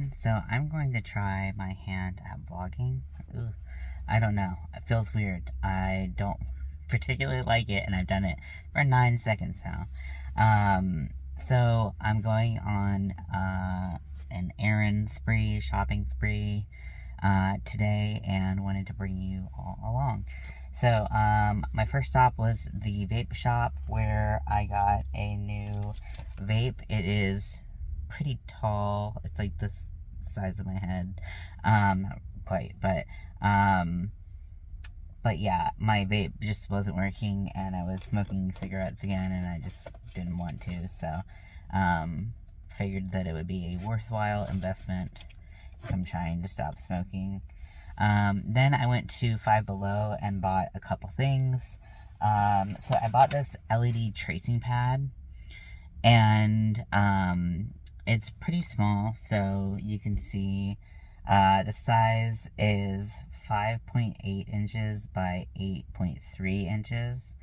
everyone. So I'm going to try my hand at vlogging. Ugh, I don't know. It feels weird. I don't particularly like it, and I've done it for 9 seconds now. So I'm going on an errand spree, shopping spree today, and wanted to bring you all along. So my first stop was the vape shop where I got a new vape. It is pretty tall. It's like this size of my head. Not quite, but yeah, my vape just wasn't working, and I was smoking cigarettes again, and I just didn't want to. So figured that it would be a worthwhile investment if I'm trying to stop smoking. Then I went to Five Below and bought a couple things. So I bought this LED tracing pad, and it's pretty small, so you can see the size is 5.8 inches by 8.3 inches,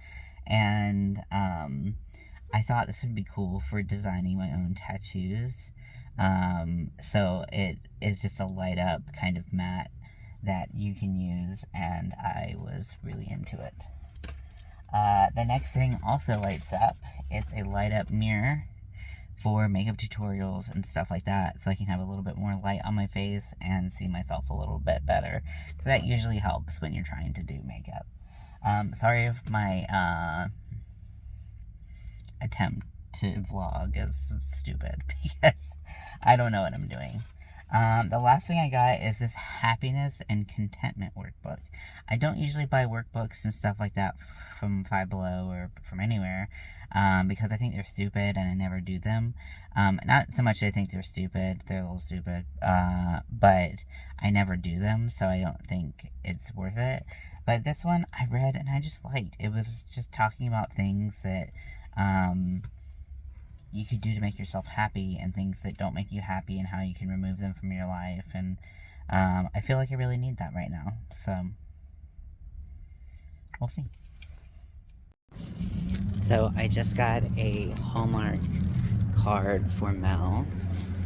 and I thought this would be cool for designing my own tattoos. So it is just a light up kind of mat that you can use, and I was really into it. The next thing also lights up. It's a light up mirror for makeup tutorials and stuff like that, so I can have a little bit more light on my face and see myself a little bit better. That usually helps when you're trying to do makeup. Sorry if my attempt to vlog is stupid, because I don't know what I'm doing. The last thing I got is this happiness and contentment workbook. I don't usually buy workbooks and stuff like that from Five Below or from anywhere, because I think they're stupid and I never do them. Not so much I think they're stupid, they're a little stupid, but I never do them, so I don't think it's worth it. But this one I read and I just liked. It was just talking about things that you could do to make yourself happy, and things that don't make you happy, and how you can remove them from your life. And I feel like I really need that right now, so we'll see. So I just got a Hallmark card for Mel,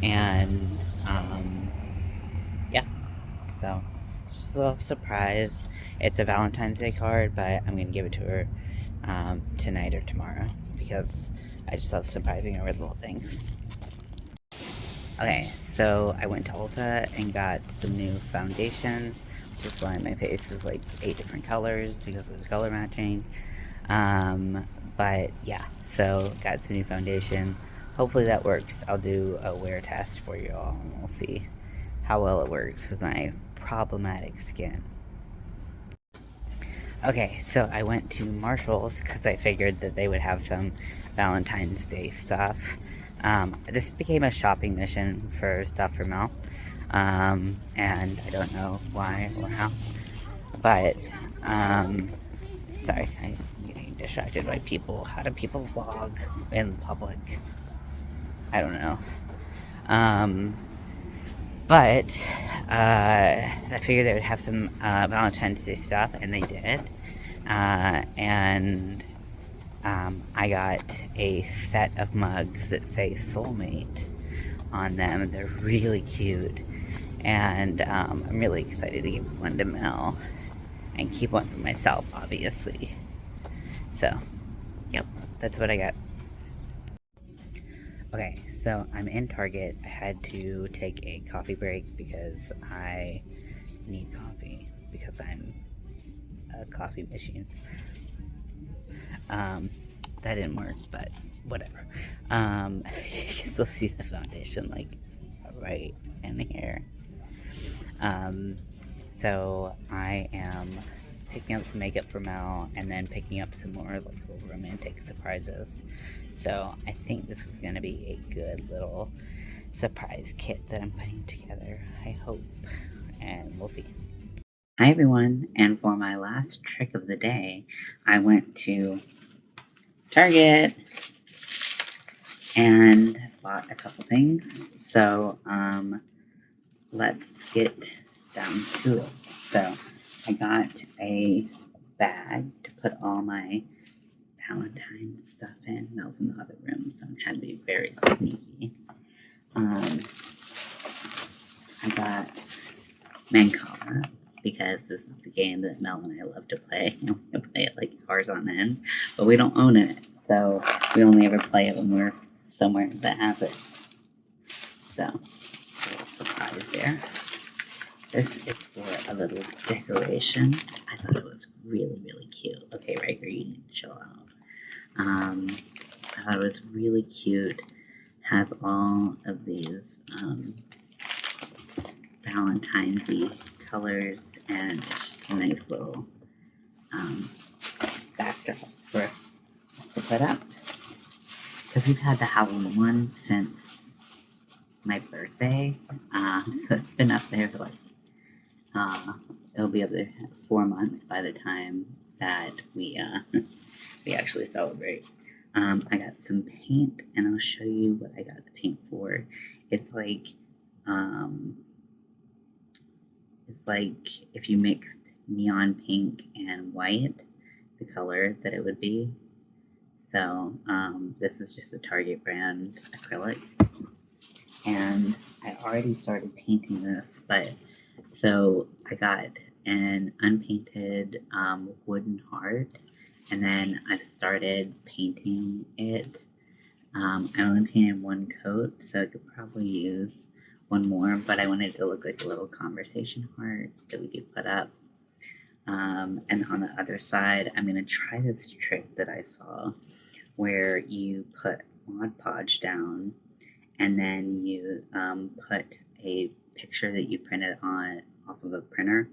and yeah, so just a little surprise. It's a Valentine's Day card, but I'm gonna give it to her tonight or tomorrow, because I just love surprising her with little things. Okay, so I went to Ulta and got some new foundation, which is why my face is like 8 different colors, because it was color matching. But yeah, so got some new foundation. Hopefully that works. I'll do a wear test for you all, and we'll see how well it works with my problematic skin. Okay, so I went to Marshall's because I figured that they would have some Valentine's Day stuff. This became a shopping mission for stuff for Mel, and I don't know why or how, but sorry, I'm getting distracted by people. How do people vlog in public? I don't know. But I figured they would have some Valentine's Day stuff, and they did. And I got a set of mugs that say Soulmate on them. They're really cute, and I'm really excited to give one to Mel and keep one for myself, obviously. So, yep, that's what I got. Okay, so I'm in Target. I had to take a coffee break because I need coffee, because I'm a coffee machine. That didn't work, but whatever. You can still see the foundation, like, right in here. So I am picking up some makeup for Mel, and then picking up some more like little romantic surprises. So I think this is going to be a good little surprise kit that I'm putting together, I hope, and we'll see. Hi everyone, and for my last trick of the day, I went to Target and bought a couple things. So let's get down to it. So I got a bag to put all my Valentine stuff in. Mel's in the other room, so I'm trying to be very sneaky. I got Mancala because this is a game that Mel and I love to play. And we play it like hours on end, but we don't own it, so we only ever play it when we're somewhere that has it. So, a little surprise there. This is for a little decoration. I thought it was really, really cute. Okay, Riker, you need to chill out. I thought it was really cute. Has all of these Valentine-y colors, and it's just a nice little backdrop for us to put up. Because we've had the Halloween one since my birthday, so it's been up there for like, it'll be up there 4 months by the time that we actually celebrate. I got some paint, and I'll show you what I got the paint for. It's like if you mixed neon pink and white, the color that it would be. So this is just a Target brand acrylic, and I already started painting this, but so I got an unpainted wooden heart, and then I've started painting it. I only painted one coat, so I could probably use one more, but I wanted it to look like a little conversation heart that we could put up. And on the other side, I'm going to try this trick that I saw where you put Mod Podge down, and then you put a picture that you printed off of a printer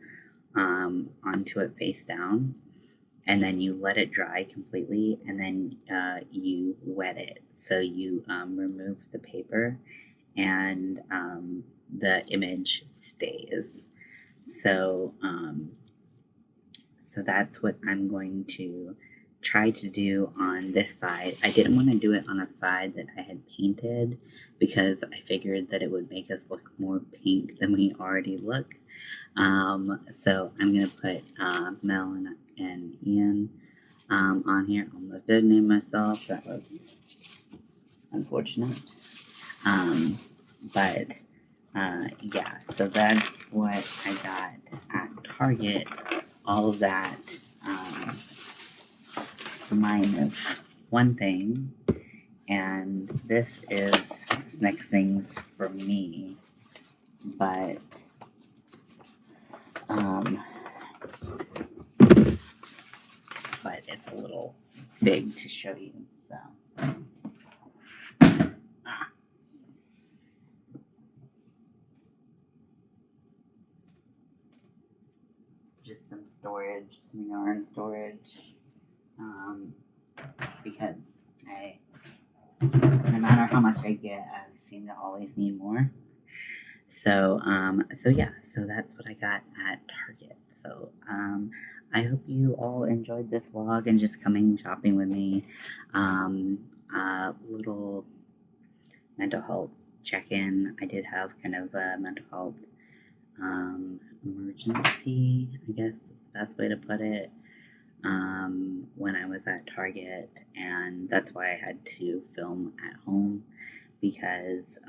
onto it face down, and then you let it dry completely, and then you wet it. So you remove the paper, and the image stays. So that's what I'm going to try to do on this side. I didn't want to do it on a side that I had painted because I figured that it would make us look more pink than we already look. So I'm going to put Mel and Ian on here. Almost did name myself. That was unfortunate. But yeah, so that's what I got at Target. All of that minus one thing, and this next thing's for me, but it's a little big to show you, so. Just some storage, some yarn storage, because no matter how much I get, I seem to always need more. So yeah, so that's what I got at Target. So I hope you all enjoyed this vlog and just coming shopping with me. Little mental health check-in. I did have kind of a mental health emergency, I guess is the best way to put it, when I was at Target, and that's why I had to film at home because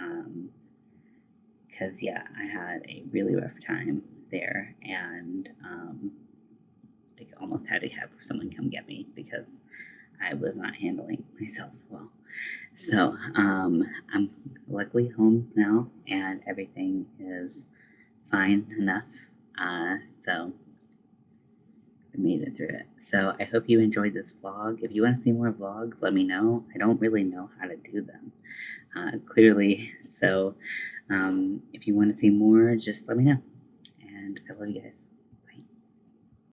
yeah, I had a really rough time there, and I almost had to have someone come get me because I was not handling myself well. So I'm luckily home now, and everything is fine enough. So I made it through it. So I hope you enjoyed this vlog. If you want to see more vlogs, let me know. I don't really know how to do them, clearly. So if you want to see more, just let me know. And I love you guys.